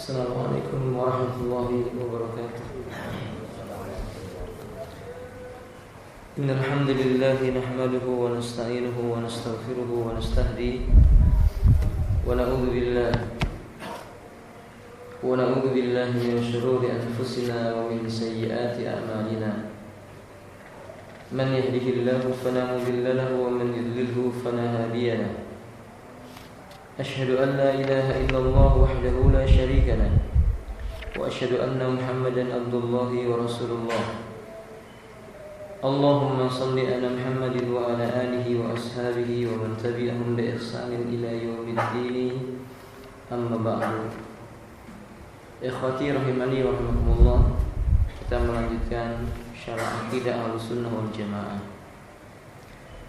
Assalamualaikum warahmatullahi wabarakatuh. Innal hamdalillah nahmaduhu wa nasta'inuhu wa nastaghfiruhu wa nastahdi wa na'udzu billahi min shururi anfusina wa min sayyiati a'malina. Man yahdihillahu fala mudilla lahu wa man yudlilhu fala hadiya lahu. أشهد أن لا إله إلا الله وحده لا شريك له وأشهد أن محمدا عبد الله ورسول الله اللهم صل على محمد وعلى آله وأصحابه ومن تبعهم بإحسان إلى يوم الدين أما بعد إخوتي rahimani wa rahimakumullah. Kita melanjutkan syarah akidah Ahlussunnah wal Jamaah.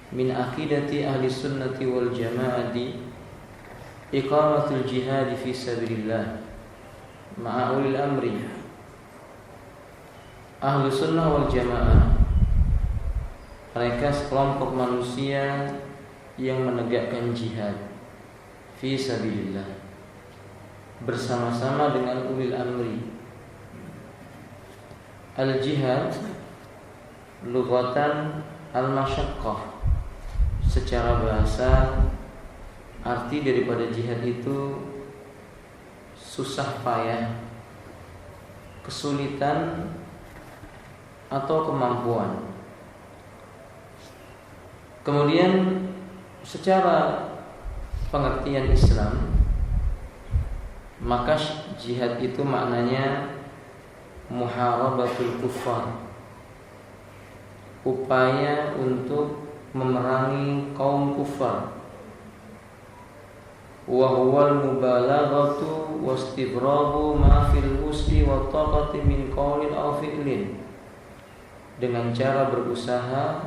Min aqidati Ahlussunnati wal Jamaah iqamatul jihad fi sabilillah ma'a ulil amri. Ahlus sunnah wal jamaah, mereka sekelompok manusia yang menegakkan jihad fi sabilillah bersama-sama dengan ulil amri. Al-jihad lughatan al-masyaqqah, secara bahasa arti daripada jihad itu susah payah, kesulitan atau kemampuan. Kemudian secara pengertian Islam, maka jihad itu maknanya muharabatul kuffar, upaya untuk memerangi kaum kufar. Wa huwal mubalaghatu wastibrabu ma fil wus'i wa taqati min qawlin aw fi'lin, dengan cara berusaha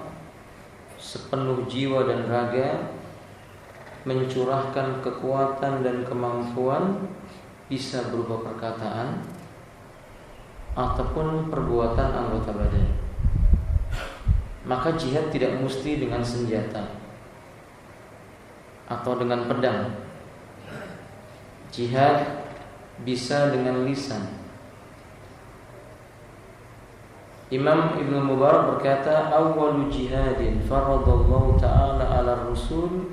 sepenuh jiwa dan raga, mencurahkan kekuatan dan kemampuan, bisa berupa perkataan ataupun perbuatan anggota badan. Maka jihad tidak mesti dengan senjata atau dengan pedang. Jihad bisa dengan lisan. Imam Ibnu Mubarak berkata, awwalu jihadin faradallahu ta'ala 'ala ar-rusul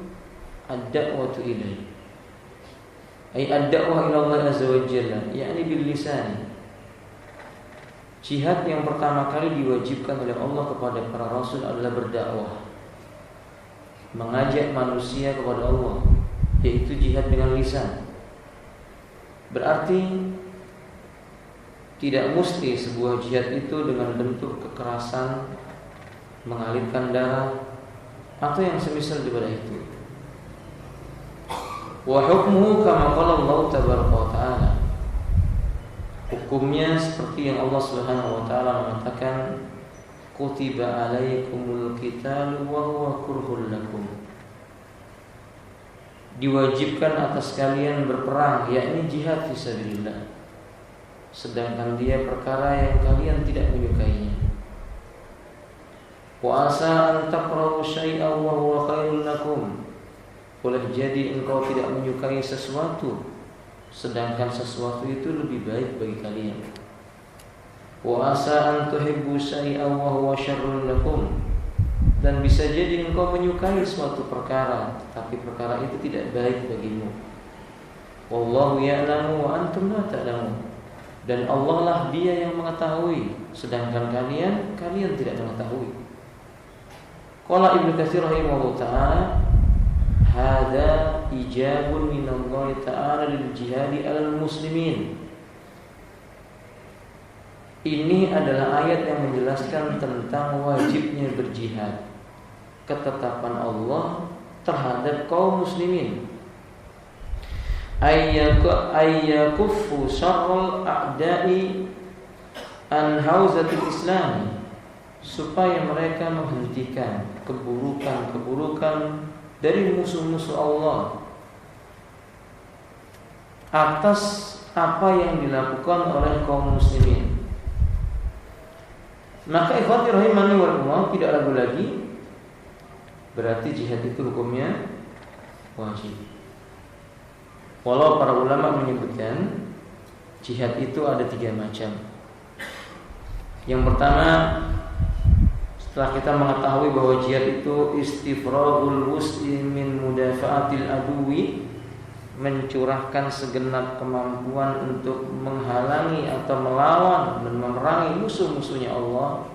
ad-da'watu ilaihi, ay ad-da'wah ila Allah azza wa jalla, yakni bil lisan. Jihad yang pertama kali diwajibkan oleh Allah kepada para rasul adalah berdakwah, mengajak manusia kepada Allah, yaitu jihad dengan lisan. Berarti tidak mesti sebuah jihad itu dengan bentuk kekerasan, mengalirkan darah, atau yang semisal daripada itu. Wa hukmuhu kama qala Allah tabaraka wa ta'ala, hukumnya seperti yang Allah Subhanahu wa taala mengatakan, kutiba alaikumul qitalu wa huwa kurhul lakum, diwajibkan atas kalian berperang, yakni jihad fisabilillah, sedangkan dia perkara yang kalian tidak menyukainya. Wa asa an takrahu syai'an wa huwa khairul lakum, boleh jadi engkau tidak menyukai sesuatu sedangkan sesuatu itu lebih baik bagi kalian. Wa asa an tuhibbu syai'an wa huwa syarrul lakum, dan bisa jadi engkau menyukai suatu perkara tapi perkara itu tidak baik bagimu. Wallahu ya'lamu wa antum la ta'lamun, dan Allah lah dia yang mengetahui sedangkan kalian tidak mengetahui. Qala Ibnu Katsir rahimahullah ta'ala, hadza ijabun minallahi ta'ala lil jihadi 'alal muslimin. Ini adalah ayat yang menjelaskan tentang wajibnya berjihad, ketetapan Allah terhadap kaum muslimin. Ayyakuffu syarrul a'da'i an hauzatil islam, supaya mereka menghentikan keburukan-keburukan dari musuh-musuh Allah atas apa yang dilakukan oleh kaum muslimin. Maka ikhwati rahimani wa rahimakumullah, tidak ragu lagi, berarti jihad itu hukumnya wajib. Walau para ulama menyebutkan Jihad itu ada 3 macam. Yang pertama, setelah kita mengetahui bahwa jihad itu istifragul wus'i min mudafa'atil aduwi, mencurahkan segenap kemampuan untuk menghalangi atau melawan dan memerangi musuh-musuhnya Allah,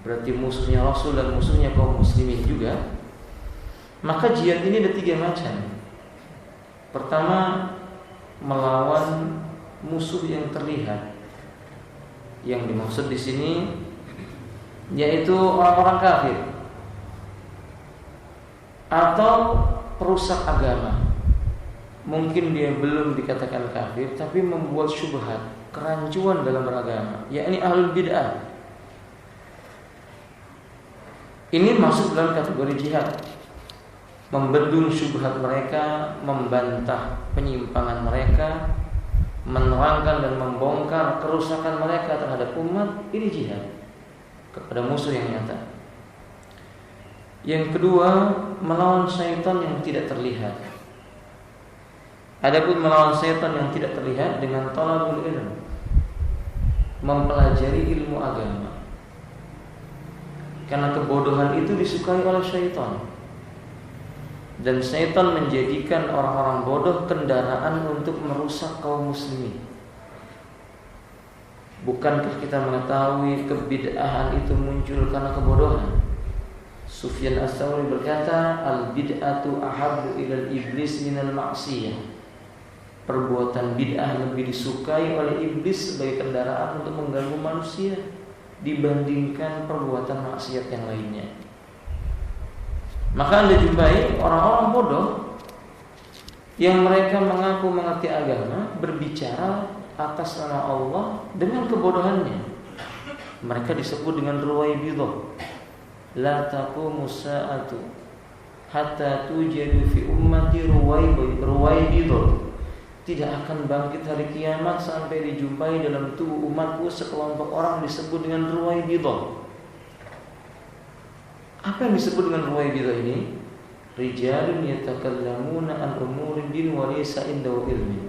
berarti musuhnya Rasul dan musuhnya kaum muslimin juga. Maka jihad ini ada 3 macam. Pertama, melawan musuh yang terlihat. Yang dimaksud di sini yaitu orang-orang kafir atau perusak agama. Mungkin dia belum dikatakan kafir, tapi membuat syubhat, kerancuan dalam beragama, yakni ahlul bid'ah. Ini masuk dalam kategori jihad. Membendung syubhat mereka, membantah penyimpangan mereka, menerangkan dan membongkar kerusakan mereka terhadap umat. Ini jihad kepada musuh yang nyata. Yang kedua, melawan syaitan yang tidak terlihat. Adapun melawan syaitan yang tidak terlihat dengan talabul ilm, mempelajari ilmu agama. Karena kebodohan itu disukai oleh syaitan. Dan syaitan menjadikan orang-orang bodoh kendaraan untuk merusak kaum muslimin. Bukankah kita mengetahui kebid'ahan itu muncul karena kebodohan? Sufyan Ats-Tsauri berkata, al-bid'atu ahabbu ilal iblis minal ma'siyah. Perbuatan bid'ah lebih disukai oleh iblis sebagai kendaraan untuk mengganggu manusia dibandingkan perbuatan maksiat yang lainnya. Maka Anda jumpai orang-orang bodoh yang mereka mengaku mengerti agama berbicara atas nama Allah dengan kebodohannya. Mereka disebut dengan ruwaibidah. La taqumu sa'atu hatta tujadu fi ummati ruwaibidah. Tidak akan bangkit hari kiamat sampai dijumpai dalam tubuh umatku sekelompok orang disebut dengan ruwaibidah. Apa yang disebut dengan ruwaibidah ini? Rijalun yatakallamuna an umurin din wa laysa indahu ilmi.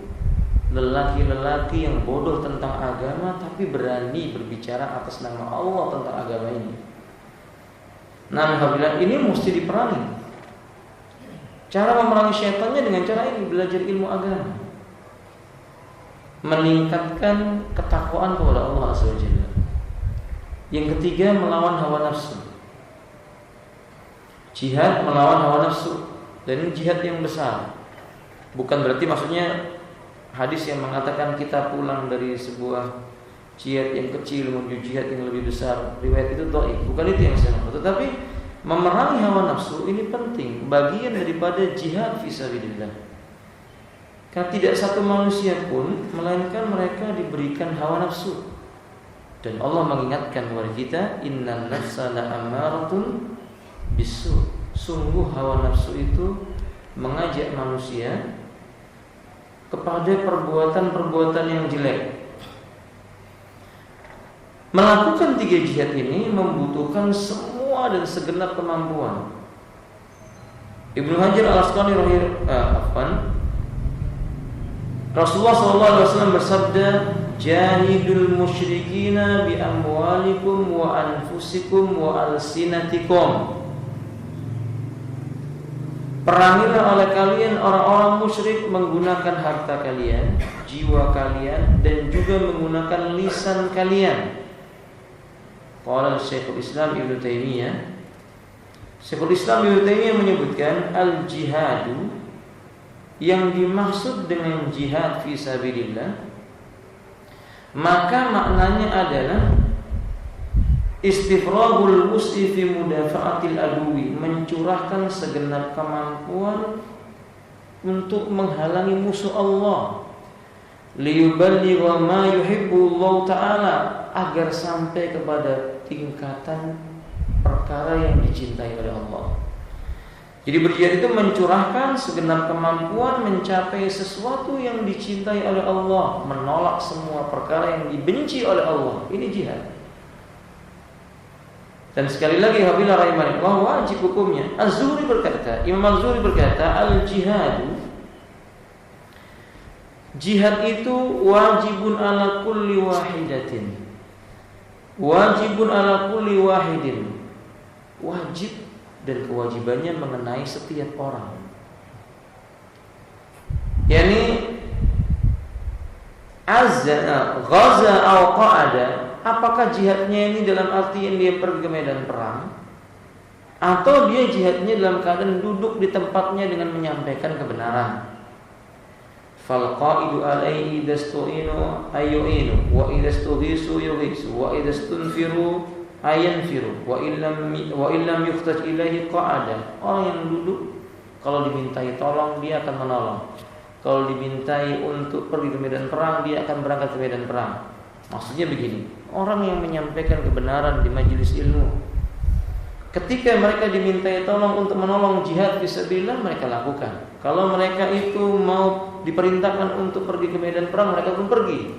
Lelaki-lelaki yang bodoh tentang agama tapi berani berbicara atas nama Allah tentang agama ini. Nah, apabila ini mesti diperangi. Cara memerangi syaitannya dengan cara ini, belajar ilmu agama. Meningkatkan ketakwaan kepada Allah Azza wa Jalla. Yang ketiga, melawan hawa nafsu. Jihad melawan hawa nafsu. Dan ini jihad yang besar. Bukan berarti maksudnya hadis yang mengatakan kita pulang dari sebuah jihad yang kecil menuju jihad yang lebih besar. Riwayat itu dhaif. Bukan itu yang saya maksud. Tetapi memerangi hawa nafsu ini penting, bagian daripada jihad fisabilillah. Karena tidak satu manusia pun melainkan mereka diberikan hawa nafsu. Dan Allah mengingatkan kepada kita, innan nafsa la'ammaratun bisu. Sungguh hawa nafsu itu mengajak manusia kepada perbuatan-perbuatan yang jelek. Melakukan 3 jihad ini membutuhkan semua dan segenap kemampuan. Ibnu Hajar Al-Asqalani Rasulullah SAW bersabda, jahidul musyrikina bi amwalikum wa anfusikum wa alsinatikum. Perangilah oleh kalian orang-orang musyrik menggunakan harta kalian, jiwa kalian, dan juga menggunakan lisan kalian. Qala Syekhul Islam Ibnu Taimiyah. Syekhul Islam Ibnu Taimiyah menyebutkan al-jihadu, yang dimaksud dengan jihad fisabilillah, maka maknanya adalah istifragul wus'i fi mudafa'atil aduwi, mencurahkan segenap kemampuan untuk menghalangi musuh Allah, liyuballigha ma yuhibbu Allah Ta'ala, agar sampai kepada tingkatan perkara yang dicintai oleh Allah. Jadi berjihad itu mencurahkan segenap kemampuan mencapai sesuatu yang dicintai oleh Allah, menolak semua perkara yang dibenci oleh Allah. Ini jihad. Dan sekali lagi apabila rahimahullah wajib hukumnya. Az-Zuhri berkata, Imam Az-Zuhri berkata, al-jihadu Jihad itu wajibun ala kulli wahidatin. Wajibun ala kulli wahidin. Wajib dan kewajibannya mengenai setiap orang. Yani ghaza atau qa'ada, apakah jihadnya ini dalam artian dia pergi ke medan perang, atau dia jihadnya dalam keadaan duduk di tempatnya dengan menyampaikan kebenaran. Fal qa'idu alaihi dastu'inu ayyu'inu wa idastughisu yughisu wa idastunfiru ayanfiru wa illam yuhtaj ilaihi qa'ada. Orang yang duduk kalau dimintai tolong dia akan menolong. Kalau dimintai untuk pergi ke medan perang dia akan berangkat ke medan perang. Maksudnya begini, orang yang menyampaikan kebenaran di majelis ilmu, ketika mereka dimintai tolong untuk menolong jihad fisabilillah, mereka lakukan. Kalau mereka itu mau diperintahkan untuk pergi ke medan perang, mereka pun pergi.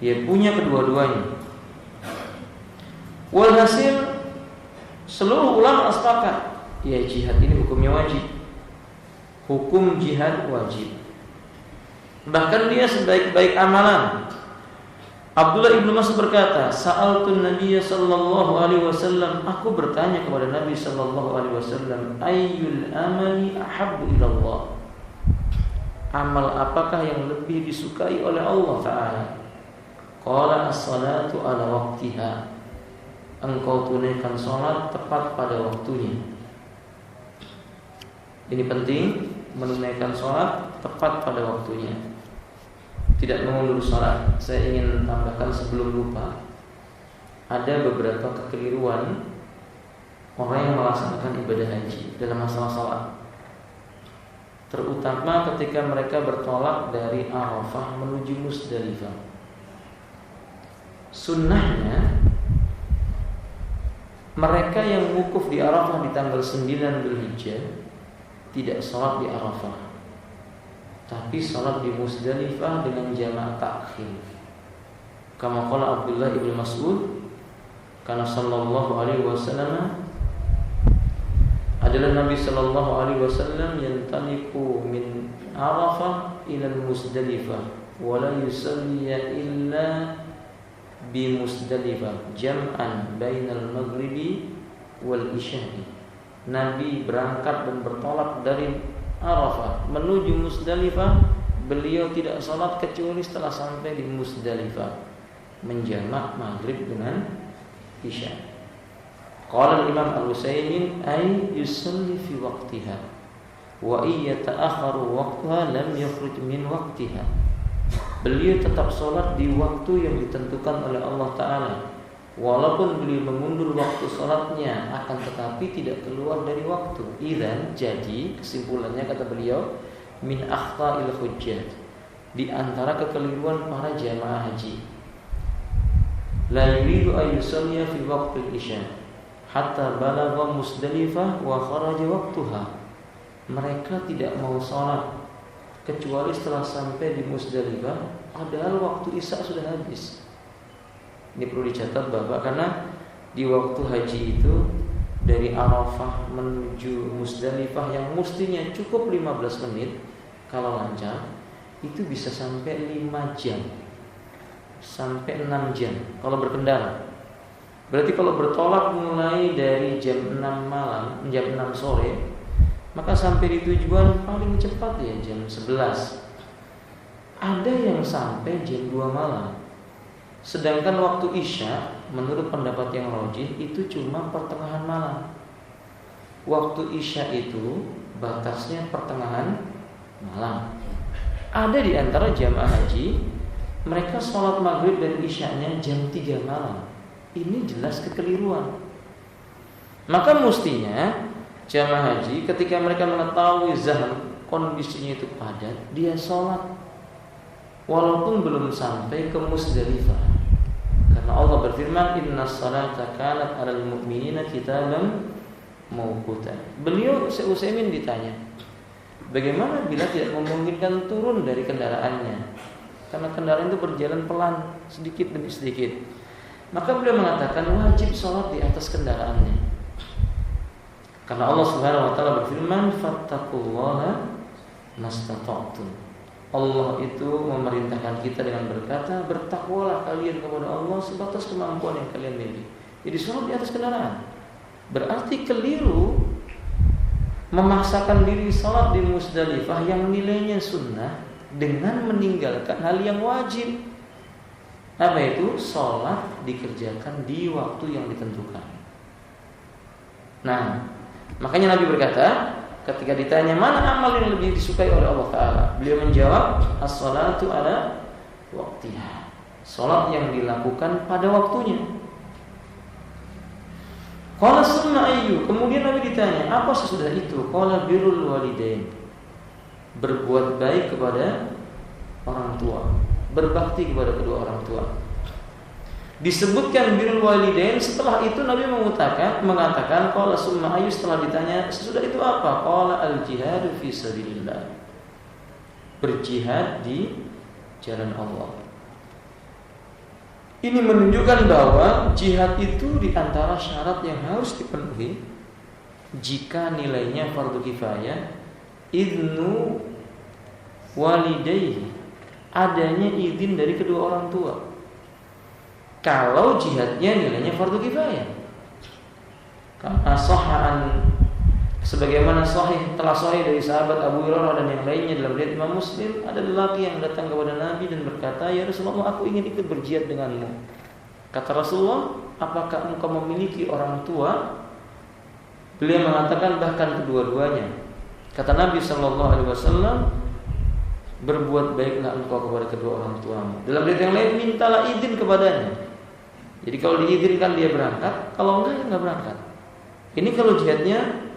Dia punya kedua-duanya. Walhasil seluruh ulama sepakat, ya jihad ini hukumnya wajib. Hukum jihad wajib. Bahkan dia sebaik-baik amalan. Abdullah ibnu Mas'ud berkata, "Sa'altun Nabiy sallallahu alaihi wasallam, aku bertanya kepada Nabi sallallahu alaihi wasallam, ayyul amali ahabbu ila Allah?" Amal apakah yang lebih disukai oleh Allah Ta'ala? Qala as-salatu ala waqtiha. Engkau tunaikan salat tepat pada waktunya. Ini penting, menunaikan salat tepat pada waktunya. Tidak mengundur salat. Saya ingin tambahkan sebelum lupa, ada beberapa kekeliruan orang yang melaksanakan ibadah haji dalam masalah salat, terutama ketika mereka bertolak dari Arafah menuju Musdalifah. Sunnahnya mereka yang wukuf di Arafah di tanggal 9 Dzulhijjah tidak sholat di Arafah, tapi sholat di Musdalifah dengan jamaah takhir. Kama qala Abdullah ibn Mas'ud, karena sallallahu alaihi wasallam adalah Nabi sallallahu alaihi wasallam yang taliqu min Arafah ila Musdalifah wa la yusalli illa bi Musdalifah jam'an bainal maghribi wal isya'i. Nabi berangkat dan bertolak dari Arafah menuju Musdalifah, beliau tidak salat kecuali setelah sampai di Musdalifah, menjamak maghrib dengan isya. Qala Imam Al-Utsaimin ay yusalli fi waqtiha wa iya ta'akharu waqtaha lam yakhruj min waqtiha. Beliau tetap salat di waktu yang ditentukan oleh Allah Ta'ala, walaupun beliau mengundur waktu salatnya, akan tetapi tidak keluar dari waktu. Idzan, jadi kesimpulannya kata beliau, min akhta'il hujjat, di antara kekeliruan para jamaah haji, la yuridu ay yusalliya fi waqtil isya hatta balagha Musdalifah wa kharaja waqtuha. Mereka tidak mau salat kecuali setelah sampai di Musdalifah, padahal waktu isya sudah habis. Ini perlu dicatat Bapak, karena di waktu haji itu dari Arafah menuju Musdalifah yang mestinya cukup 15 menit kalau lancar, itu bisa sampai 5 jam sampai 6 jam kalau berkendara. Berarti kalau bertolak mulai dari jam 6 malam, jam 6 sore, maka sampai di tujuan paling cepat ya jam 11. Ada yang sampai jam 2 malam. Sedangkan waktu isya menurut pendapat yang rajih itu cuma pertengahan malam. Waktu isya itu batasnya pertengahan malam. Ada di antara jamaah haji, mereka sholat maghrib dan isyanya jam 3 malam. Ini jelas kekeliruan. Maka mestinya jamaah haji ketika mereka mengetahui zaham, kondisinya itu padat, dia sholat walaupun belum sampai ke Musdalifah. Karena Allah berfirman, innas salata kanat 'alal mu'minina kitaban mawquta. Beliau Syekh Utsaimin ditanya, bagaimana bila tidak memungkinkan turun dari kendaraannya? Karena kendaraan itu berjalan pelan, sedikit demi sedikit. Maka beliau mengatakan wajib sholat di atas kendaraannya. Karena Allah Subhanahu wa taala berfirman, fattaqullaha mastata'tum. Allah itu memerintahkan kita dengan berkata, bertakwalah kalian kepada Allah sebatas kemampuan yang kalian miliki. Jadi sholat di atas kendaraan. Berarti keliru memaksakan diri sholat di Musdalifah yang nilainya sunnah dengan meninggalkan hal yang wajib. Apa itu? Sholat dikerjakan di waktu yang ditentukan. Nah, makanya Nabi berkata, ketika ditanya mana amal yang lebih disukai oleh Allah Ta'ala, beliau menjawab, as-salatu ala waktiha. Salat yang dilakukan pada waktunya. Qala summa ayyu. Kemudian Nabi ditanya, apa sesudah itu? Qala birrul walidain. Berbuat baik kepada orang tua, berbakti kepada kedua orang tua. Disebutkan birrul walidain. Setelah itu Nabi mengatakan qala summa ayyu. Setelah ditanya sesudah itu apa? Qala al-jihadu fi sabilillah. Berjihad di jalan Allah. Ini menunjukkan bahwa jihad itu di antara syarat yang harus dipenuhi jika nilainya fardu kifayah, idnu walidayhi, adanya izin dari kedua orang tua. Kalau jihadnya nilainya fardu kifayah, karena sahaan sebagaimana telah sahih dari sahabat Abu Hurairah dan yang lainnya dalam riwayat Imam Muslim, ada lelaki yang datang kepada Nabi dan berkata, ya Rasulullah, aku ingin ikut berjihad denganmu. Kata Rasulullah, apakah engkau memiliki orang tua? Beliau mengatakan bahkan kedua-duanya. Kata Nabi SAW, berbuat baiklah engkau kepada kedua orang tuamu. Dalam riwayat yang lain, mintalah izin kepadanya. Jadi kalau diizinkan dia berangkat, kalau enggak ya enggak berangkat. Ini kalau jihadnya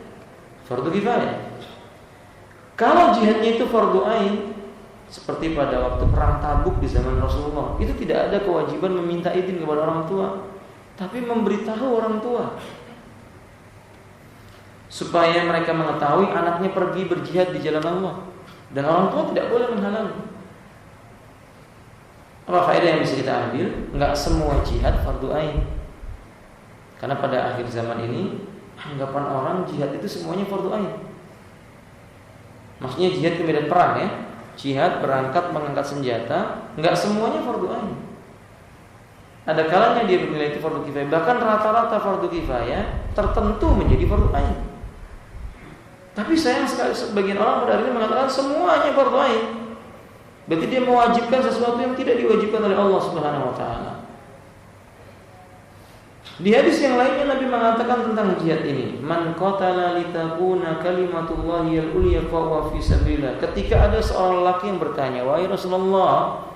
fardu kifayah. Kalau jihadnya itu fardu ain, seperti pada waktu perang Tabuk di zaman Rasulullah, itu tidak ada kewajiban meminta izin kepada orang tua, tapi memberitahu orang tua supaya mereka mengetahui anaknya pergi berjihad di jalan Allah, dan orang tua tidak boleh menghalangi. Apa faedah yang bisa kita ambil? Enggak semua jihad fardu ain. Karena pada akhir zaman ini anggapan orang jihad itu semuanya fardu ain. Maksudnya jihad ke medan perang ya. Jihad berangkat mengangkat senjata, enggak semuanya fardu ain. Ada kalanya dia bernilai itu fardu kifayah. Bahkan rata-rata fardu kifayah tertentu menjadi fardu ain. Tapi sayang sekali sebagian orang pada akhirnya mengatakan semuanya fardu ain. Berarti dia mewajibkan sesuatu yang tidak diwajibkan oleh Allah Subhanahu wa taala. Di hadis yang lainnya Nabi mengatakan tentang jihad ini, man qatala litakuna kalimatullahi al-ulya fa huwa fi sabilillah. Ketika ada seorang lelaki yang bertanya, wahai Rasulullah,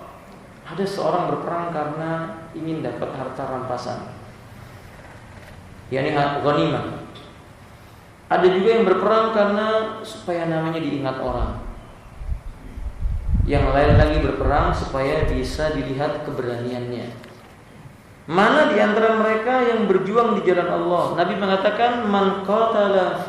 ada seorang berperang karena ingin dapat harta rampasan, yakni ghanimah. Ada juga yang berperang karena supaya namanya diingat orang. Yang lain lagi berperang supaya bisa dilihat keberaniannya. Mana di antara mereka yang berjuang di jalan Allah? Nabi mengatakan man qatala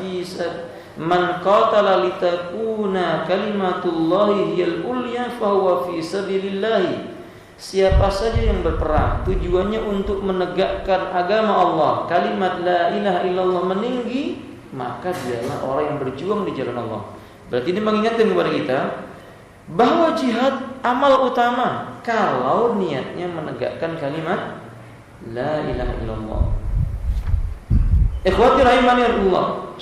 litakuna kalimatullahi hiyal ulya fa huwa fi sabilillah. Siapa saja yang berperang tujuannya untuk menegakkan agama Allah, kalimat la ilaha illallah meninggi, maka dialah orang yang berjuang di jalan Allah. Berarti ini mengingatkan kepada kita bahwa jihad amal utama kalau niatnya menegakkan kalimat la ilaha illallah. Ikhwati rahimani Allah.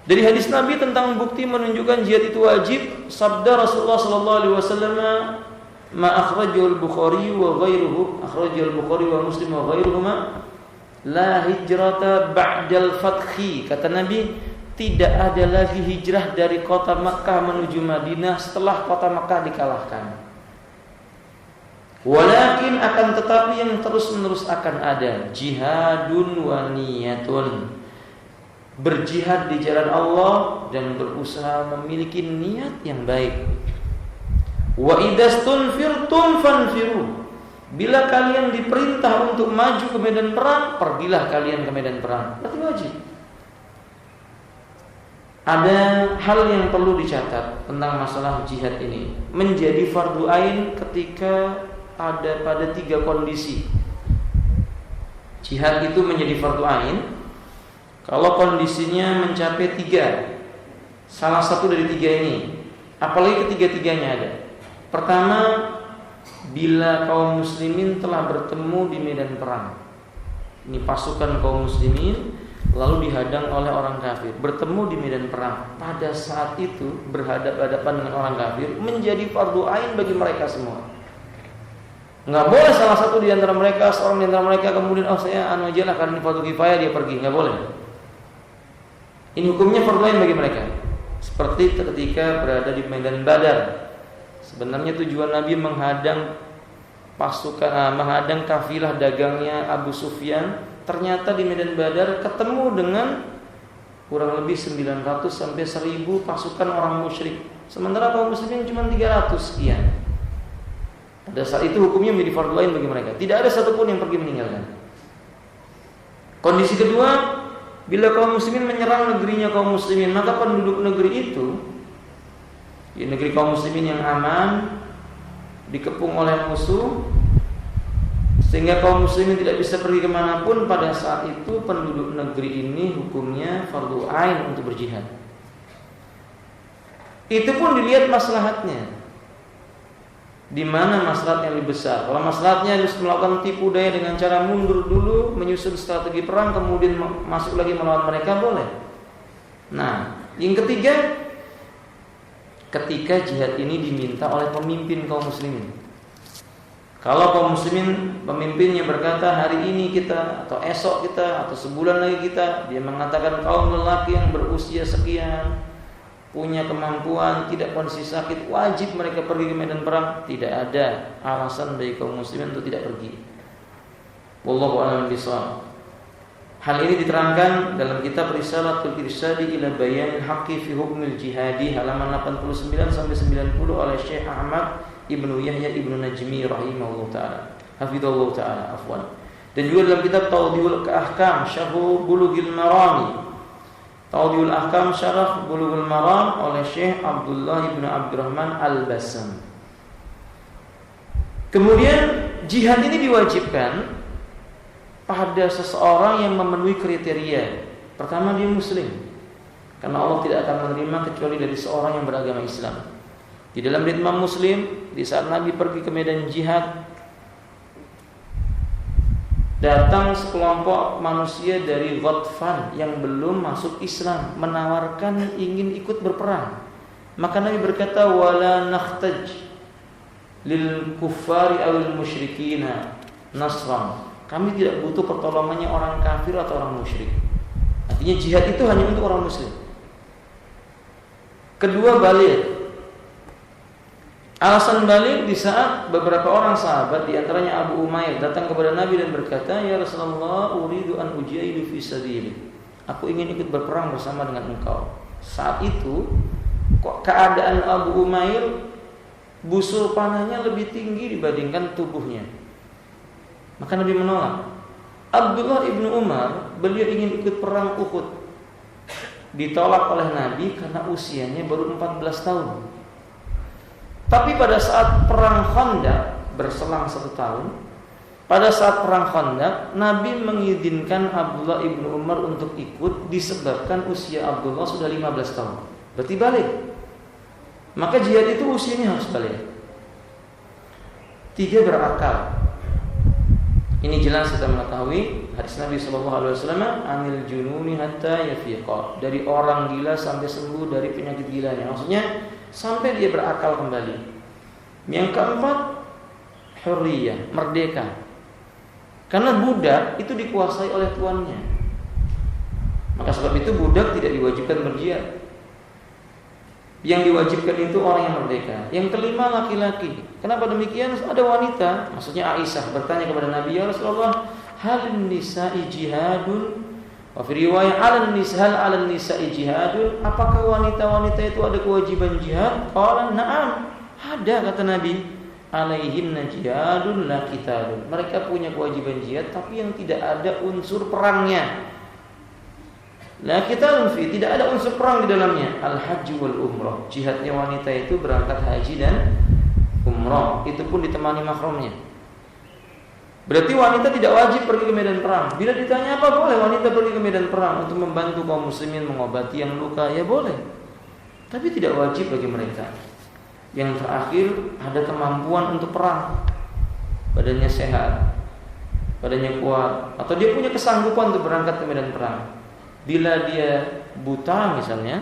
Dari hadis Nabi tentang bukti menunjukkan jihad itu wajib, sabda Rasulullah sallallahu alaihi wasallam, ma akhrajahu al-Bukhari wa ghairuhu, akhrajahu al-Bukhari wa Muslim wa ghairuhuma, la hijrata ba'dal fathi. Kata Nabi, tidak ada lagi hijrah dari kota Makkah menuju Madinah setelah kota Makkah dikalahkan. Walakin akan tetapi yang terus-menerus akan ada jihadun wa niyatun. Berjihad di jalan Allah dan berusaha memiliki niat yang baik. Wa idastunfirtum fanfiru. Bila kalian diperintah untuk maju ke medan perang, pergilah kalian ke medan perang. Berarti wajib. Ada hal yang perlu dicatat tentang masalah jihad ini. Menjadi fardu ain ketika ada pada 3 kondisi. Jihad itu menjadi fardu ain kalau kondisinya mencapai 3. Salah satu dari 3 ini. Apalagi ketiga-tiganya ada. Pertama, bila kaum muslimin telah bertemu di medan perang. Ini pasukan kaum muslimin lalu dihadang oleh orang kafir, bertemu di medan perang. Pada saat itu berhadapan dengan orang kafir menjadi fardu ain bagi mereka semua. Nggak boleh salah satu di antara mereka, seorang di antara mereka kemudian saya aja lah karena ini fardu kifayah dia pergi, nggak boleh. Ini hukumnya fardu ain bagi mereka. Seperti ketika berada di medan Badar. Sebenarnya tujuan Nabi menghadang kafilah dagangnya Abu Sufyan. Ternyata di medan Badar ketemu dengan kurang lebih 900 sampai 1000 pasukan orang musyrik. Sementara kaum muslimin cuma 300 sekian. Pada saat itu hukumnya menjadi fardu ain bagi mereka. Tidak ada satupun yang pergi meninggalkan. Kondisi kedua, bila kaum muslimin menyerang negerinya kaum muslimin, maka penduduk negeri itu, negeri kaum muslimin yang aman, dikepung oleh musuh, sehingga kaum muslimin tidak bisa pergi kemanapun. Pada saat itu penduduk negeri ini hukumnya fardu ain untuk berjihad. Itu pun dilihat maslahatnya. Di mana maslahat yang lebih besar? Kalau maslahatnya harus melakukan tipu daya dengan cara mundur dulu, menyusun strategi perang, kemudian masuk lagi melawan mereka, boleh. Nah, yang ketiga, ketika jihad ini diminta oleh pemimpin kaum muslimin. Kalau kaum muslimin pemimpinnya berkata hari ini kita, atau esok kita, atau sebulan lagi kita, dia mengatakan kaum lelaki yang berusia sekian, punya kemampuan, tidak kondisi sakit, wajib mereka pergi ke medan perang. Tidak ada alasan bagi kaum muslimin untuk tidak pergi. Wallahu a'lam bishawab. Hal ini diterangkan dalam kitab Risalatul Irsyadi ila Bayanil Haqqi fi Hukmil Jihadi halaman 89 sampai 90 oleh Syekh Ahmad Ibnu Yahya Ibnu Najmi rahimahullah taala. Hafizallahu taala, afwan. Dan juga dalam kitab Tawdihul Ahkam Syarh Bulughil Marami. Tawdihul Ahkam Syarah Bulughul Maram oleh Syekh Abdullah Ibnu Abdurrahman Al-Bassam. Kemudian jihad ini diwajibkan pada seseorang yang memenuhi kriteria. Pertama, dia muslim, karena Allah tidak akan menerima kecuali dari seorang yang beragama Islam. Di dalam ritme muslim, di saat Nabi pergi ke medan jihad, datang sekelompok manusia dari Ghatfan yang belum masuk Islam, menawarkan ingin ikut berperang. Maka Nabi berkata, wala nakhtaj lil kuffari awil musyrikina nasran. Kami tidak butuh pertolongannya orang kafir atau orang musyrik. Artinya jihad itu hanya untuk orang muslim. Kedua, baligh. Alasan balik di saat beberapa orang sahabat, di antaranya Abu Umair, datang kepada Nabi dan berkata, ya Rasulullah, uridu an ujahidu fi sabilik. Aku ingin ikut berperang bersama dengan engkau. Saat itu kok keadaan Abu Umair, busur panahnya lebih tinggi dibandingkan tubuhnya. Maka Nabi menolak. Abdullah ibnu Umar, beliau ingin ikut perang Uhud, ditolak oleh Nabi karena usianya baru 14 tahun. Tapi pada saat perang Khandaq, berselang 1 tahun, pada saat perang Khandaq, Nabi mengizinkan Abdullah ibnu Umar untuk ikut disebabkan usia Abdullah sudah 15 tahun. Berarti balik. Maka jihad itu usianya harus balik. 3, berakal. Ini jelas kita mengetahui hadis Nabi SAW, anil jununi hatta yafiqa, dari orang gila sampai sembuh dari penyakit gilanya. Maksudnya sampai dia berakal kembali. Yang keempat, hurriyah, merdeka. Karena budak itu dikuasai oleh tuannya. Maka sebab itu budak tidak diwajibkan berjihad. Yang diwajibkan itu orang yang merdeka. Yang kelima, laki-laki. Kenapa demikian? Ada wanita, maksudnya Aisyah, bertanya kepada Nabi, ya Rasulullah, halin nisa'i jihadun? Wa fi riwayah alan nisa'i jihadun? Apakah wanita-wanita itu ada kewajiban jihad? Qala na'am. Ada, kata Nabi. Alaihinna jihadun la qitalun. Mereka punya kewajiban jihad, tapi yang tidak ada unsur perangnya. La qitalun fi, tidak ada unsur perang di dalamnya. Al-hajj wal umrah. Jihadnya wanita itu berangkat haji dan umrah. Itu pun ditemani mahramnya. Berarti wanita tidak wajib pergi ke medan perang. Bila ditanya apa boleh wanita pergi ke medan perang untuk membantu kaum muslimin mengobati yang luka, ya boleh. tapi tidak wajib bagi mereka. Yang terakhir, ada kemampuan untuk perang, badannya sehat, badannya kuat, atau dia punya kesanggupan untuk berangkat ke medan perang. Bila dia buta misalnya,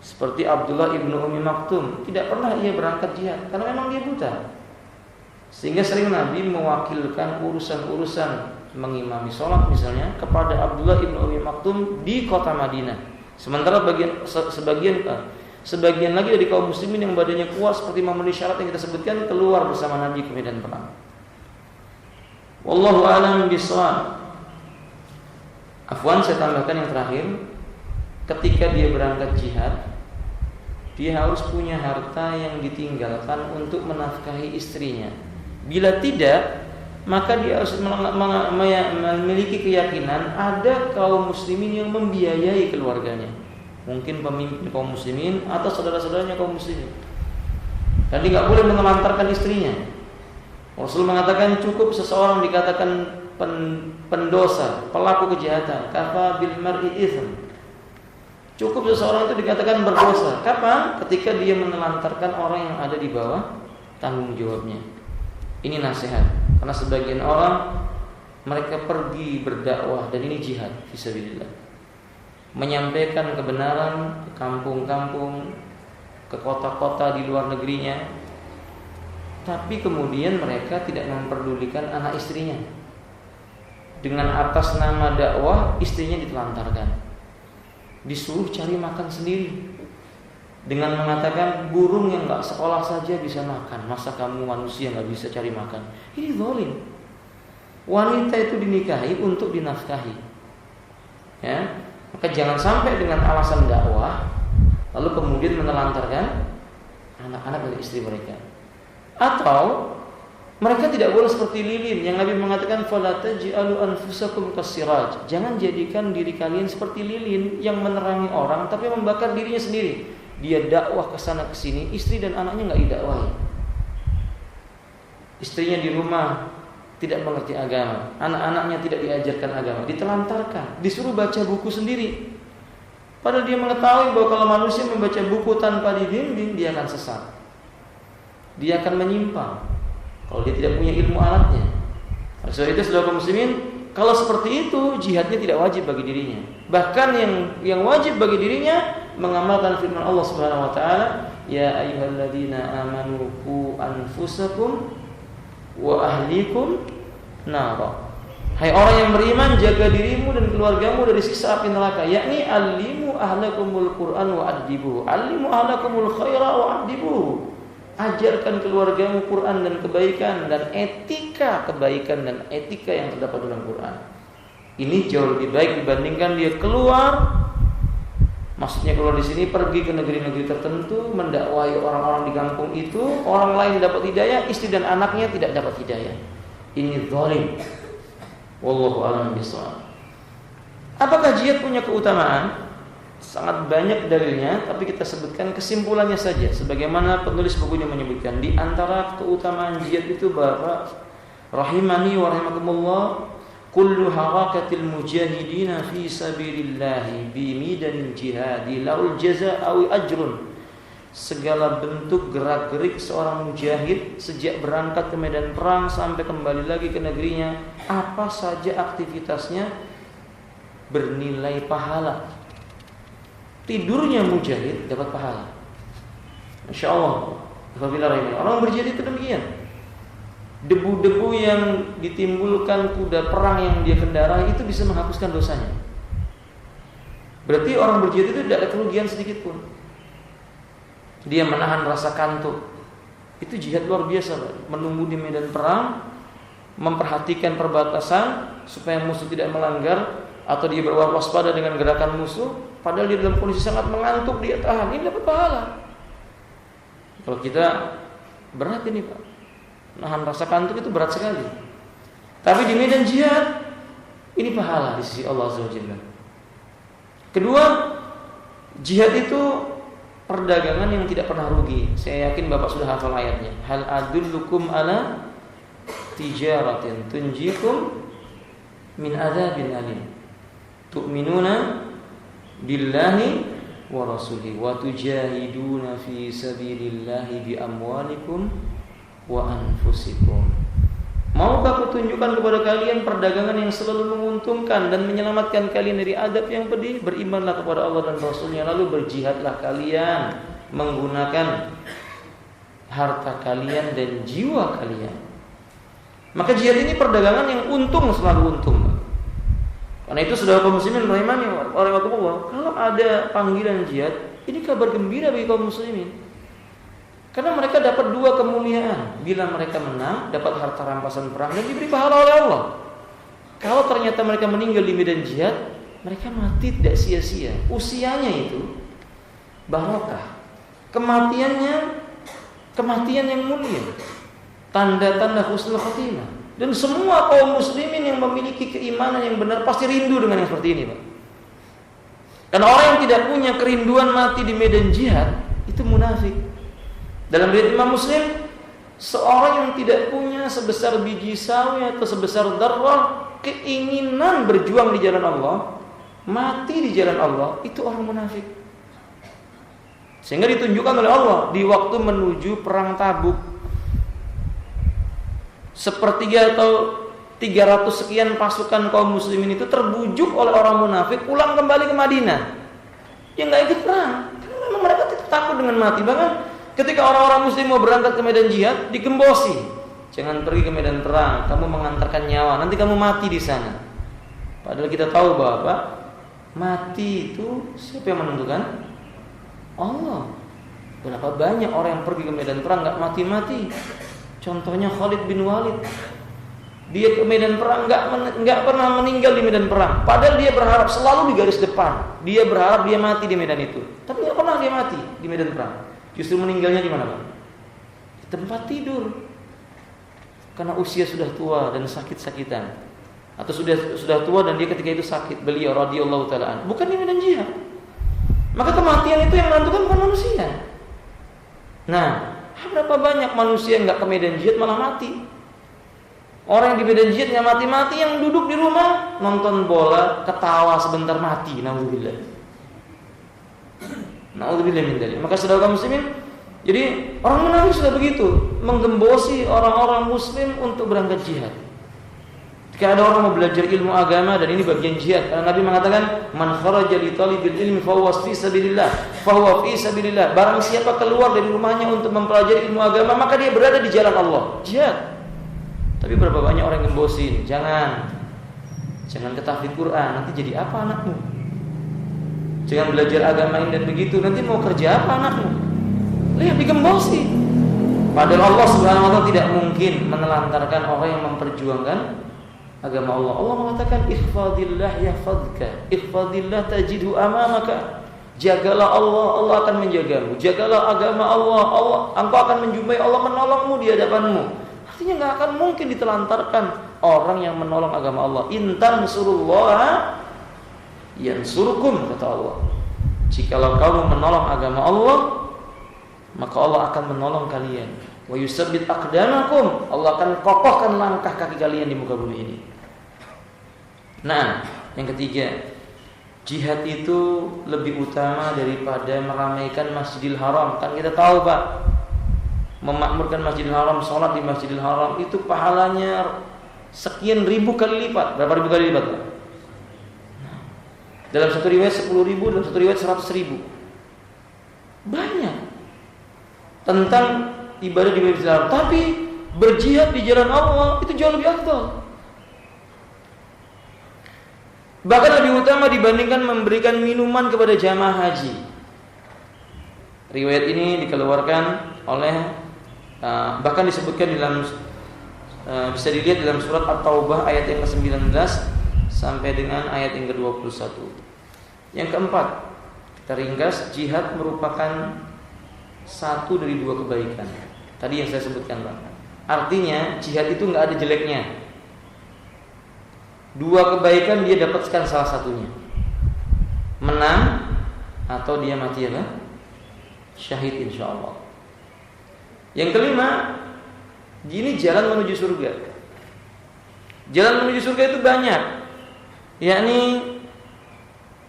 seperti Abdullah ibnu Ummi Maktum, tidak pernah ia berangkat jihad karena memang dia buta. Sehingga sering Nabi mewakilkan urusan-urusan mengimami sholat misalnya kepada Abdullah ibnu Ummi Maktum di kota Madinah. Sementara sebagian lagi dari kaum muslimin yang badannya kuat seperti memenuhi syarat yang kita sebutkan keluar bersama Nabi ke medan perang. Wallahu a'lam bishawab. Afwan, saya tambahkan yang terakhir, ketika dia berangkat jihad, dia harus punya harta yang ditinggalkan untuk menafkahi istrinya. Bila tidak, maka dia harus memiliki keyakinan ada kaum muslimin yang membiayai keluarganya. Mungkin pemimpin kaum muslimin atau saudara-saudaranya kaum muslimin. Dan dia tidak boleh menelantarkan istrinya. Rasul mengatakan cukup seseorang dikatakan pendosa, pelaku kejahatan, kafa bil mar'i itsm. Cukup seseorang itu dikatakan berdosa. Kapan? Ketika dia menelantarkan orang yang ada di bawah tanggung jawabnya. Ini nasihat. Karena sebagian orang mereka pergi berdakwah dan ini jihad fisabilillah. Menyampaikan kebenaran ke kampung-kampung, ke kota-kota di luar negerinya. Tapi kemudian mereka tidak memperdulikan anak istrinya. Dengan atas nama dakwah, istrinya ditelantarkan, disuruh cari makan sendiri, dengan mengatakan burung yang gak sekolah saja bisa makan, masa kamu manusia gak bisa cari makan? Ini zalim. Wanita itu dinikahi untuk dinafkahi, ya. Maka jangan sampai dengan alasan dakwah lalu kemudian menelantarkan anak-anak dari istri mereka. Atau mereka tidak boleh seperti lilin yang Nabi mengatakan fala taj'alu anfusakum kasiraj. Jangan jadikan diri kalian seperti lilin yang menerangi orang tapi membakar dirinya sendiri. Dia dakwah ke sana ke sini, istri dan anaknya enggak didakwahi. Istrinya di rumah tidak mengerti agama, anak-anaknya tidak diajarkan agama, ditelantarkan, disuruh baca buku sendiri. Padahal dia mengetahui bahwa kalau manusia membaca buku tanpa dibimbing, dia akan sesat. Dia akan menyimpang kalau dia tidak punya ilmu alatnya. Oleh sebab itu saudara muslimin, kalau seperti itu jihadnya tidak wajib bagi dirinya. Bahkan yang wajib bagi dirinya mengamalkan firman Allah Subhanahu wa taala, ya ayyuhalladzina amanu qu anfusakum wa ahlikum nara. Hai orang yang beriman, jaga dirimu dan keluargamu dari siksa api neraka, yakni alimu ahlakumul Qur'an wa adibuhu. Alimu ahlakumul khaira wa adibuhu. Ajarkan keluargamu Quran dan kebaikan dan etika kebaikan dan etika yang terdapat dalam Quran. Ini jauh lebih baik dibandingkan dia keluar. Maksudnya keluar di sini pergi ke negeri-negeri tertentu, mendakwai orang-orang di kampung itu, orang lain dapat hidayah, istri dan anaknya tidak dapat hidayah. Ini zalim. Wallahu a'lam bishawab. Apakah jihad punya keutamaan? Sangat banyak dalilnya, tapi kita sebutkan kesimpulannya saja. Sebagaimana penulis bukunya menyebutkan, di antara keutamaan jihad itu bahwa rahimani wa rahimakumullah, kullu harakatil mujahidina fi sabilillahi bi midanil jihadi laul jazaa aw ajrun. Segala bentuk gerak-gerik seorang mujahid sejak berangkat ke medan perang sampai kembali lagi ke negerinya, apa saja aktivitasnya bernilai pahala. Tidurnya mujahid dapat pahala. Masya Allah. Orang berjihad itu demikian. Debu-debu yang ditimbulkan kuda perang yang dia kendarai itu bisa menghapuskan dosanya. Berarti orang berjihad itu tidak ada kerugian sedikit pun. Dia menahan rasa kantuk. Itu jihad luar biasa, menunggu di medan perang, memperhatikan perbatasan supaya musuh tidak melanggar, atau dia berwaspada dengan gerakan musuh, padahal dia dalam kondisi sangat mengantuk, dia tahan, ini dapat pahala. Kalau kita berat ini Pak, nahan rasa kantuk itu berat sekali. Tapi di medan jihad ini pahala di sisi Allah Azza wa Jalla. Kedua, jihad itu perdagangan yang tidak pernah rugi. Saya yakin Bapak sudah hafal ayatnya. Hal adullukum ala tijaratin tunjikum min adzabin alim. Tu'minuna billahi wa rasulihi wa tujahiduna fi sabilillahi bi amwalikum wa anfusikum. Maukah kutunjukkan kepada kalian perdagangan yang selalu menguntungkan dan menyelamatkan kalian dari adab yang pedih? Berimanlah kepada Allah dan Rasulnya, lalu berjihadlah kalian menggunakan harta kalian dan jiwa kalian. Maka jihad ini perdagangan yang untung, selalu untung. Karena itu saudara kaum muslimin rahimani wa rahimakumullah, kalau ada panggilan jihad, ini kabar gembira bagi kaum muslimin. Karena mereka dapat dua kemuliaan. Bila mereka menang, dapat harta rampasan perang dan diberi pahala oleh Allah. Kalau ternyata mereka meninggal di medan jihad, mereka mati tidak sia-sia. Usianya itu barokah. Kematian yang mulia. Tanda-tanda husnul khatimah. Dan semua kaum muslimin yang memiliki keimanan yang benar pasti rindu dengan yang seperti ini, Pak. Dan orang yang tidak punya kerinduan mati di medan jihad, itu munafik. Dalam riwayat Imam Muslim, seorang yang tidak punya sebesar biji sawi atau sebesar darah keinginan berjuang di jalan Allah, mati di jalan Allah, itu orang munafik. Sehingga ditunjukkan oleh Allah di waktu menuju perang Tabuk, 1/3 atau 300 sekian pasukan kaum muslimin itu terbujuk oleh orang munafik pulang kembali ke Madinah. Yang nggak ikut perang, karena memang mereka takut dengan mati. Bahkan ketika orang-orang muslim mau berangkat ke medan jihad, digembosi. Jangan pergi ke medan perang, kamu mengantarkan nyawa, nanti kamu mati di sana. Padahal kita tahu bahwa mati itu siapa yang menentukan? Allah. Berapa banyak orang yang pergi ke medan perang nggak mati-mati. Contohnya Khalid bin Walid. Dia ke medan perang nggak pernah meninggal di medan perang. Padahal dia berharap selalu di garis depan. Dia berharap dia mati di medan itu. Tapi nggak pernah dia mati di medan perang. Justru meninggalnya di mana, Pak? Di tempat tidur. Karena usia sudah tua dan sakit-sakitan. Atau sudah tua dan dia ketika itu sakit. Beliau radhiyallahu ta'ala, bukan di medan jihad. Maka kematian itu yang menentukan bukan manusia. Nah, berapa banyak manusia yang nggak ke medan jihad malah mati. Orang yang di medan jihad nggak mati-mati, yang duduk di rumah nonton bola, ketawa sebentar mati. Naudzubillah. Naudzubillah min dzalik. Maka saudara kaum muslimin, jadi orang munafik sudah begitu, menggembosi orang-orang muslim untuk berangkat jihad. Jika ada orang mau belajar ilmu agama, dan ini bagian jihad, karena Nabi mengatakan, man kharaja li talibil ilmi fahuwa fi sabilillah. Barang siapa keluar dari rumahnya untuk mempelajari ilmu agama, maka dia berada di jalan Allah. Jihad. Tapi berapa banyak orang yang gembosin, jangan ke tahfidz Quran, nanti jadi apa anakmu? Jangan belajar agama ini dan begitu, nanti mau kerja apa anakmu? Lihat, digembosi. Padahal Allah Subhanahu wa taala tidak mungkin menelantarkan orang yang memperjuangkan agama Allah. Allah mengatakan ihfadillah yahfadka, ihfadillah tajidhu amamaka. Jagalah Allah, Allah akan menjagamu. Jagalah agama Allah, engkau akan menjumpai Allah menolongmu di hadapanmu. Artinya enggak akan mungkin ditelantarkan orang yang menolong agama Allah. Intan surullah yansurukum, kata Allah. Jikalau kamu menolong agama Allah, maka Allah akan menolong kalian. Wa yusabbit aqdamakum, Allah akan kokohkan langkah kaki kalian di muka bumi ini. Nah, yang ketiga, jihad itu lebih utama daripada meramaikan Masjidil Haram. Kan kita tahu, Pak, memakmurkan Masjidil Haram, sholat di Masjidil Haram itu pahalanya sekian ribu kali lipat. Berapa ribu kali lipat, Pak? Dalam satu riwayat 10.000, dalam satu riwayat 100.000. Banyak tentang ibadah di Masjidil Haram. Tapi berjihad di jalan Allah itu jauh lebih afdal. Bahkan lebih utama dibandingkan memberikan minuman kepada jamaah haji. Riwayat ini dikeluarkan oleh bahkan disebutkan dalam bisa dilihat dalam surat At-Taubah ayat yang ke-19 sampai dengan ayat yang ke-21. Yang keempat, kita ringkas, jihad merupakan satu dari dua kebaikan. Tadi yang saya sebutkan, Pak. Artinya jihad itu enggak ada jeleknya. Dua kebaikan dia dapatkan salah satunya. Menang atau dia mati apa? Syahid insyaallah. Yang kelima, ini jalan menuju surga. Jalan menuju surga itu banyak, yakni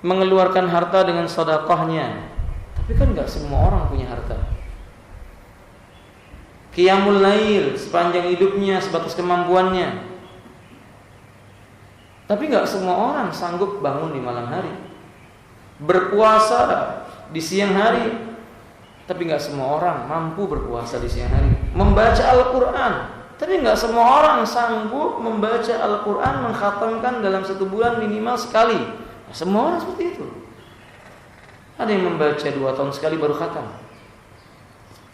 mengeluarkan harta dengan sedekahnya, Tapi kan nggak semua orang punya harta. Qiyamul lail sepanjang hidupnya sebatas kemampuannya. Tapi nggak semua orang sanggup bangun di malam hari. Berpuasa di siang hari. Tapi nggak semua orang mampu berpuasa di siang hari. Membaca Al-Quran. Tapi nggak semua orang sanggup membaca Al-Quran, mengkhatamkan dalam 1 bulan minimal sekali. Nah, semua orang seperti itu. Ada yang membaca 2 tahun sekali baru khatam.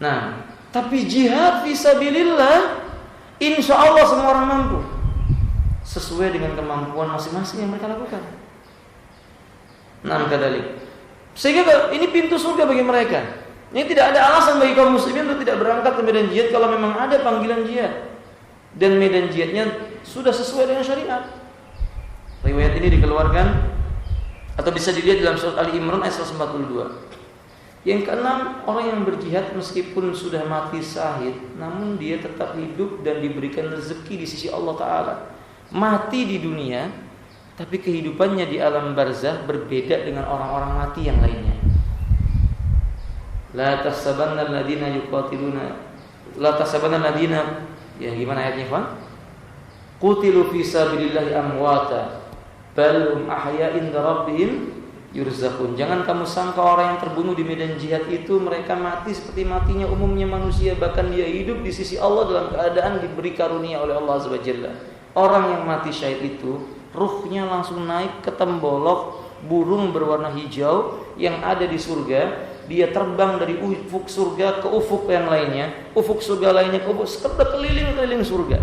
Nah, tapi jihad fisabilillah, insya Allah semua orang mampu, sesuai dengan kemampuan masing-masing yang mereka lakukan. Nah, kadalik. Sehingga ini pintu surga bagi mereka. Ini tidak ada alasan bagi kaum muslimin untuk tidak berangkat ke medan jihad kalau memang ada panggilan jihad dan medan jihadnya sudah sesuai dengan syariat. Riwayat ini dikeluarkan atau bisa dilihat dalam surat Ali Imran ayat 142. Yang keenam, orang yang berjihad meskipun sudah mati syahid, namun dia tetap hidup dan diberikan rezeki di sisi Allah Ta'ala. Mati di dunia, tapi kehidupannya di alam barzah berbeda dengan orang-orang mati yang lainnya. La tahsabanna alladziina yuqatiluna, la tahsabanna alladziina, ya gimana ayatnya, Pak? Qutilu fi sabilillahi amwata, bal hum ahya'in rabbihim yurzaqun. Jangan kamu sangka orang yang terbunuh di medan jihad itu mereka mati seperti matinya umumnya manusia, bahkan dia hidup di sisi Allah dalam keadaan diberi karunia oleh Allah Azza wa Jalla. Orang yang mati syahid itu ruhnya langsung naik ke tembolok burung berwarna hijau yang ada di surga. Dia terbang dari ufuk surga ke ufuk yang lainnya, ufuk surga lainnya ke ufuk, sekedar keliling-keliling surga.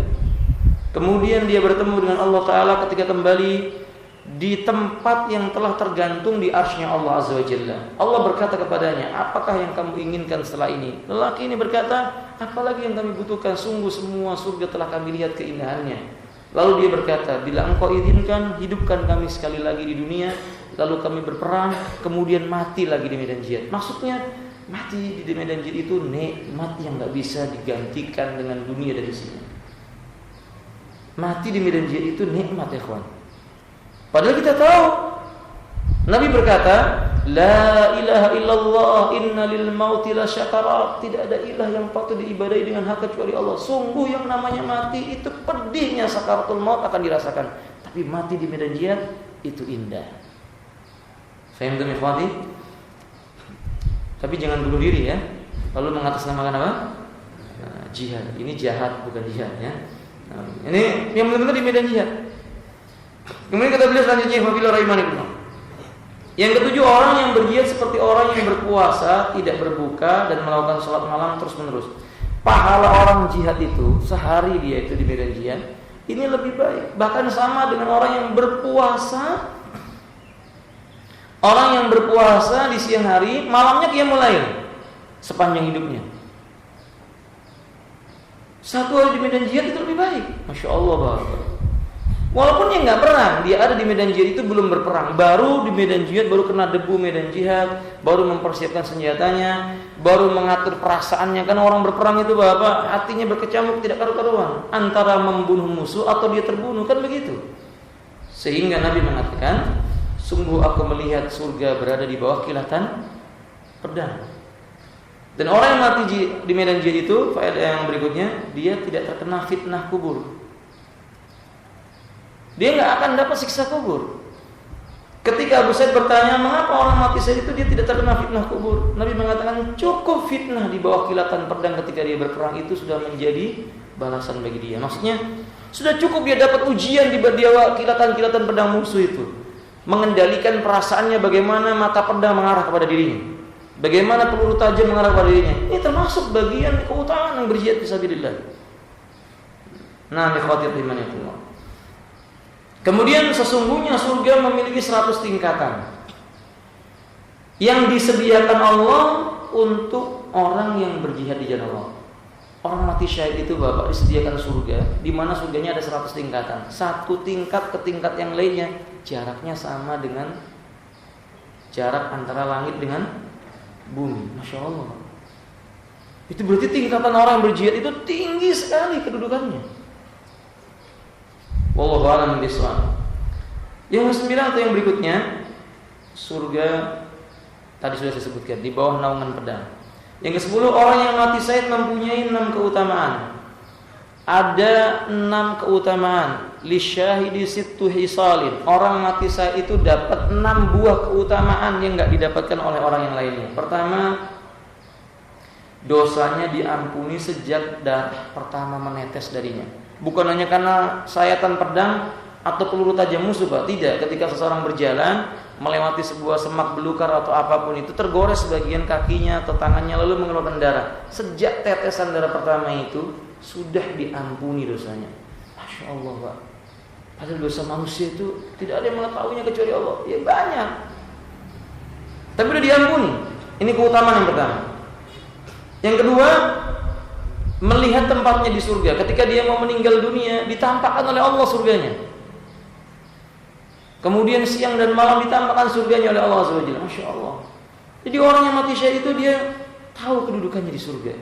Kemudian dia bertemu dengan Allah Ta'ala ketika kembali di tempat yang telah tergantung di arsy-Nya Allah Azza wa Jalla. Allah berkata kepadanya, apakah yang kamu inginkan setelah ini? Lelaki ini berkata, apalagi yang kami butuhkan, sungguh semua surga telah kami lihat keindahannya. Lalu dia berkata, bila engkau izinkan, hidupkan kami sekali lagi di dunia, lalu kami berperang, kemudian mati lagi di medan jihad. Maksudnya, mati di medan jihad itu nikmat yang gak bisa digantikan dengan dunia dari sini. Mati di medan jihad itu nikmat, ya kawan. Padahal kita tahu Nabi berkata, la ilaha illallah, inna lil mauti la syakarat. Tidak ada ilah yang patut diibadahi dengan hak kecuali Allah. Sungguh yang namanya mati itu pedihnya, sakaratul maut akan dirasakan. Tapi mati di medan jihad itu indah. Faham tuh ikhwati? Tapi jangan bunuh diri ya. Lalu mengatasnamakan apa? Jihad. Ini jahat bukan jihad ya. Ini yang benar-benar di medan jihad. Kemudian kata beliau selanjutnya, wabillahi rahimahullah. Yang ketujuh, orang yang berjihad seperti orang yang berpuasa, tidak berbuka dan melakukan sholat malam terus-menerus. Pahala orang jihad itu sehari dia itu di medan jihad ini lebih baik, bahkan sama dengan orang yang berpuasa. Orang yang berpuasa di siang hari, malamnya qiyamul lail sepanjang hidupnya. Satu hari di medan jihad itu lebih baik. Masya Allah, Bapak. Walaupun dia nggak perang, dia ada di medan jihad itu belum berperang, baru di medan jihad, baru kena debu medan jihad, baru mempersiapkan senjatanya, baru mengatur perasaannya. Kan orang berperang itu Bapak, hatinya berkecamuk tidak karu-karuan, antara membunuh musuh atau dia terbunuh, kan begitu. Sehingga Nabi mengatakan, sungguh aku melihat surga berada di bawah kilatan pedang. Dan orang yang mati di medan jihad itu, faedah yang berikutnya, dia tidak terkena fitnah kubur. Dia nggak akan dapat siksa kubur. Ketika Abu Said bertanya, mengapa orang mati syahid itu dia tidak terkena fitnah kubur? Nabi mengatakan, cukup fitnah di bawah kilatan pedang ketika dia berperang itu sudah menjadi balasan bagi dia. Maksudnya, sudah cukup dia dapat ujian di bawah kilatan-kilatan pedang musuh itu. Mengendalikan perasaannya, bagaimana mata pedang mengarah kepada dirinya, bagaimana peluru tajam mengarah kepada dirinya. Ini termasuk bagian keutamaan yang berjihad fisabilillah. Nah, ikhwati fillah. Kemudian sesungguhnya surga memiliki 100 tingkatan yang disediakan Allah untuk orang yang berjihad di jalan Allah. Orang mati syahid itu Bapak disediakan surga, di mana surganya ada 100 tingkatan. Satu tingkat ke tingkat yang lainnya jaraknya sama dengan jarak antara langit dengan bumi. Masya Allah. Itu berarti tingkatan orang yang berjihad itu tinggi sekali kedudukannya. Wallahu a'lam bishawab. Yang ke-9 atau yang berikutnya, surga Tadi sudah saya sebutkan, di bawah naungan pedang. Yang ke-10, orang yang mati syahid mempunyai 6 keutamaan. Ada 6 keutamaan. Lisyahidi sittu hisalin. Orang mati syahid itu dapat 6 buah keutamaan yang enggak didapatkan oleh orang yang lainnya. Pertama, dosanya diampuni sejak darah pertama menetes darinya. Bukan hanya karena sayatan pedang atau peluru tajam musuh, Pak. Tidak, ketika seseorang berjalan melewati sebuah semak belukar atau apapun itu, tergores sebagian kakinya atau tangannya lalu mengeluarkan darah. Sejak tetesan darah pertama itu sudah diampuni dosanya. Masya Allah, Pak. Padahal dosa manusia itu tidak ada yang mengetahuinya kecuali Allah. Ya banyak, tapi sudah diampuni. Ini keutamaan yang pertama. Yang kedua, melihat tempatnya di surga. Ketika dia mau meninggal dunia, ditampakkan oleh Allah surganya. Kemudian siang dan malam ditampakkan surganya oleh Allah SWT. Masya Allah. Jadi orang yang mati syahid itu dia tahu kedudukannya di surga.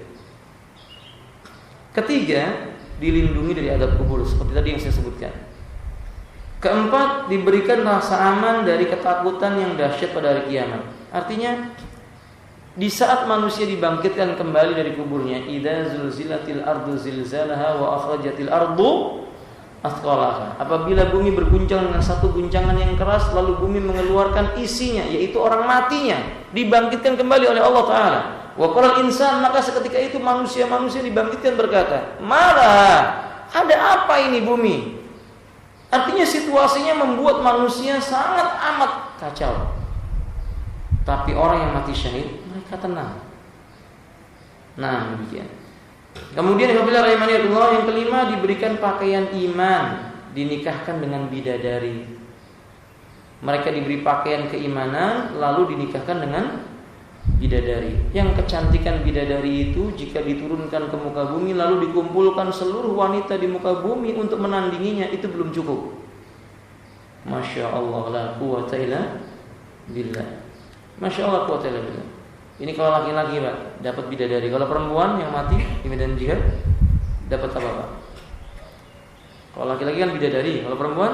Ketiga, dilindungi dari azab kubur seperti tadi yang saya sebutkan. Keempat, diberikan rasa aman dari ketakutan yang dahsyat pada hari kiamat. Artinya, di saat manusia dibangkitkan kembali dari kuburnya, idza zulzilatil ardu zilzalaha wa akhrajatil ardu athqalaha. Apabila bumi berguncang dengan satu guncangan yang keras, lalu bumi mengeluarkan isinya, yaitu orang matinya, dibangkitkan kembali oleh Allah Ta'ala. Wa qala insan, maka seketika itu manusia dibangkitkan berkata, "Marah, ada apa ini bumi?" Artinya situasinya membuat manusia sangat amat kacau. Tapi orang yang mati syahid, mereka tenang. Nah, demikian. Kemudian apabila rahimahullah, yang kelima, diberikan pakaian iman, dinikahkan dengan bidadari. Mereka diberi pakaian keimanan, lalu dinikahkan dengan bidadari. Yang kecantikan bidadari itu jika diturunkan ke muka bumi lalu dikumpulkan seluruh wanita di muka bumi untuk menandinginya, itu belum cukup. Masya Allah, la quwwata illa billah. Masya Allah, quwwata illa billah. Ini kalau laki-laki, Pak, dapat bidadari. Kalau perempuan yang mati di medan jihad dapat apa, Pak? Kalau laki-laki kan bidadari, kalau perempuan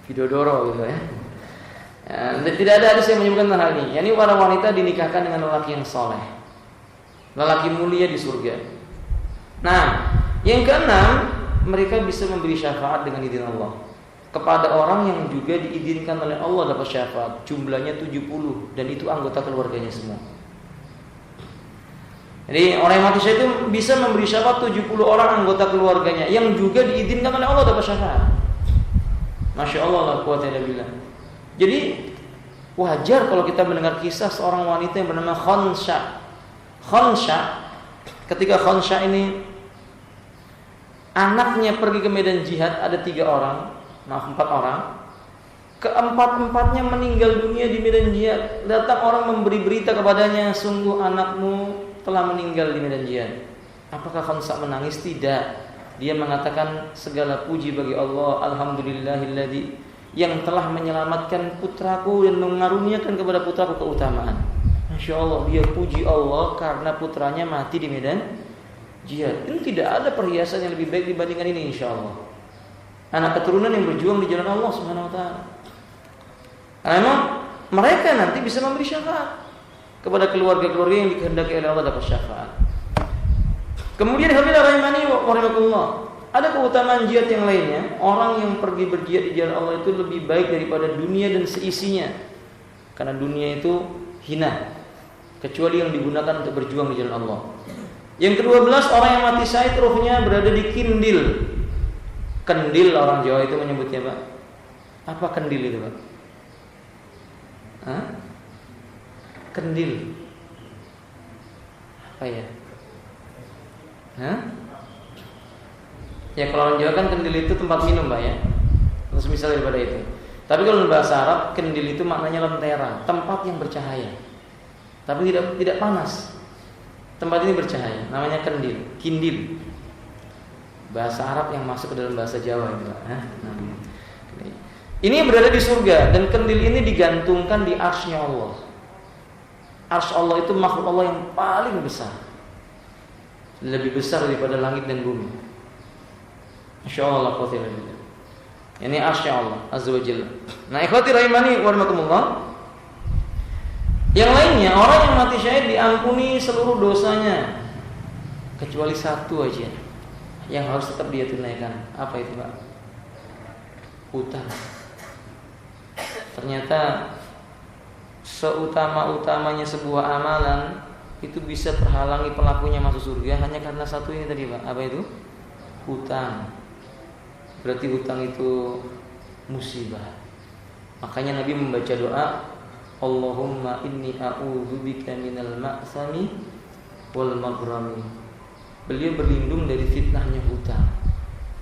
bidodoro gitu ya. Tidak ada hadis yang menyebutkan hal ini. Yani para wanita dinikahkan dengan lelaki yang soleh, lelaki mulia di surga. Nah, yang keenam, mereka bisa memberi syafaat dengan izin Allah kepada orang yang juga diizinkan oleh Allah dapat syafaat. Jumlahnya 70 dan itu anggota keluarganya semua. Jadi orang yang mati syahid itu bisa memberi syafaat 70 orang anggota keluarganya yang juga diizinkan oleh Allah dapat syafaat. Masya Allah, la quwwata illa billah. Jadi wajar kalau kita mendengar kisah seorang wanita yang bernama Khansha. Ketika Khansha ini anaknya pergi ke medan jihad, ada 4 orang. Keempat-empatnya meninggal dunia di medan jihad. Datang orang memberi berita kepadanya, sungguh anakmu telah meninggal di medan jihad. Apakah Khansha menangis? Tidak. Dia mengatakan, segala puji bagi Allah, alhamdulillahilladzi, yang telah menyelamatkan putraku dan mengaruniakan kepada putraku keutamaan. Masya Allah, dia puji Allah karena putranya mati di medan jihad. Ini tidak ada perhiasan yang lebih baik dibandingkan ini, insya Allah. Anak keturunan yang berjuang di jalan Allah Subhanahu Wa Taala. Memang mereka nanti bisa memberi syafaat kepada keluarga-keluarga yang dikehendaki oleh Allah dapat syafaat. Kemudian hadirin rahimani wa rahimakumullah, ada keutamaan jihad yang lainnya. Orang yang pergi berjihad di jalan Allah itu lebih baik daripada dunia dan seisinya. Karena dunia itu hina kecuali yang digunakan untuk berjuang di jalan Allah. Yang ke-12, orang yang mati syahid ruhnya berada di kindil. Kendil orang Jawa itu menyebutnya, Pak. Apa kendil itu, Pak? Hah? Kendil. Apa ya? Hah? Ya kalau orang Jawa kan kendil itu tempat minum, Pak ya. Terus misal daripada itu. Tapi kalau bahasa Arab, kendil itu maknanya lentera, tempat yang bercahaya. Tapi tidak panas. Tempat ini bercahaya, namanya kendil, kindil. Bahasa Arab yang masuk ke dalam bahasa Jawa ini, Pak. Ini berada di surga dan kendil ini digantungkan di arsy-Nya Allah. Arsy Allah itu makhluk Allah yang paling besar. Lebih besar daripada langit dan bumi. Masya Allah, Ini arsy Allah azza wa jalla. Nah, ikhwati rahimani wa rahimakumullah. Yang lainnya, orang yang mati syahid diampuni seluruh dosanya kecuali satu aja yang harus tetap dia tunaikan. Apa itu, Pak? Hutang. Ternyata seutama-utamanya sebuah amalan itu bisa terhalangi pelakunya masuk surga hanya karena satu ini tadi, Pak. Apa itu? Hutang. Berarti hutang itu musibah. Makanya Nabi membaca doa, Allahumma inni a'udzubika minal ma'sami wal maghrami. Beliau berlindung dari fitnahnya hutang.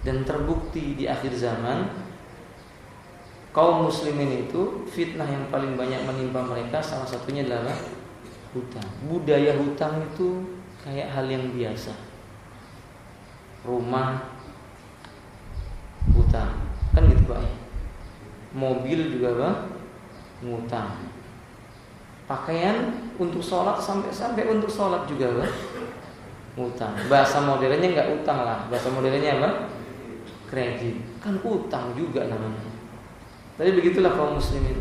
Dan terbukti di akhir zaman kaum muslimin itu fitnah yang paling banyak menimpa mereka salah satunya adalah hutang. Budaya hutang itu kayak hal yang biasa. Rumah hutang, kan gitu Pak ya. Mobil juga Pak ngutang. Pakaian untuk sholat sampai untuk sholat juga Pak ngutang. Bahasa modernnya nggak utang lah, bahasa modernnya apa? Kredit. Kan utang juga namanya. Tapi begitulah kaum muslimin.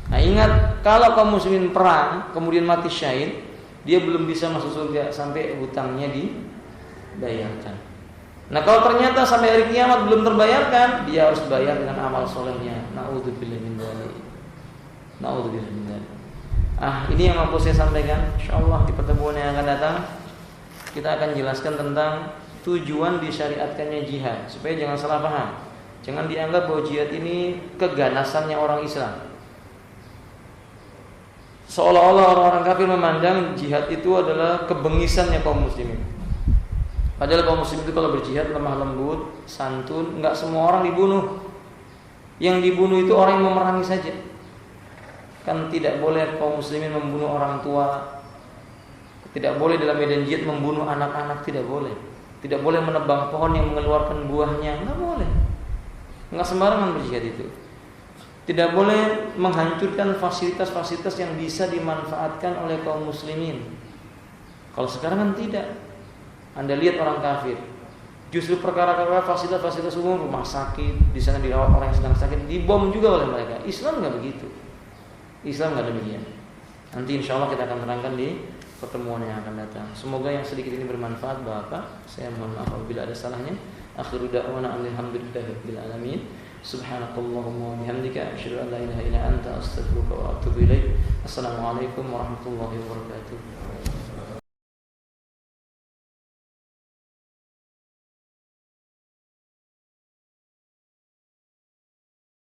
Nah ingat, kalau kaum muslimin perang kemudian mati syahid, dia belum bisa masuk surga sampai hutangnya dibayarkan. Nah kalau ternyata sampai hari kiamat belum terbayarkan, dia harus bayar dengan amal solehnya. Na'udzubillah min dzalik. Na'udzubillah min dzalik. Ini yang mampu saya sampaikan. Insyaallah di pertemuan yang akan datang kita akan jelaskan tentang tujuan disyariatkannya jihad, supaya jangan salah paham. Jangan dianggap bahwa jihad ini keganasannya orang Islam. Seolah-olah orang-orang kafir memandang jihad itu adalah kebengisannya kaum muslimin. Padahal kaum muslimin itu kalau berjihad lemah lembut, santun, enggak semua orang dibunuh. Yang dibunuh itu orang yang memerangi saja. Kan tidak boleh kaum muslimin membunuh orang tua. Tidak boleh dalam medan jihad membunuh anak-anak, tidak boleh. Tidak boleh menebang pohon yang mengeluarkan buahnya, enggak boleh. Enggak sembarangan berjihad itu. Tidak boleh menghancurkan fasilitas-fasilitas yang bisa dimanfaatkan oleh kaum muslimin. Kalau sekarang kan tidak. Anda lihat orang kafir, justru perkara-perkara fasilitas-fasilitas umum, rumah sakit, di sana dirawat orang yang sedang sakit, dibom juga oleh mereka. Islam enggak begitu. Islam enggak demikian. Nanti insya Allah kita akan terangkan di pertemuan yang akan datang. Semoga yang sedikit ini bermanfaat Bapak. Saya mohon maaf apabila ada salahnya. Akhiru da'wana alhamdulillahirabbil alamin. Subhanakallahumma wa bihamdika asyhadu an la ilaha illa anta astaghfiruka wa atubu ilaik. Assalamualaikum warahmatullahi wabarakatuh.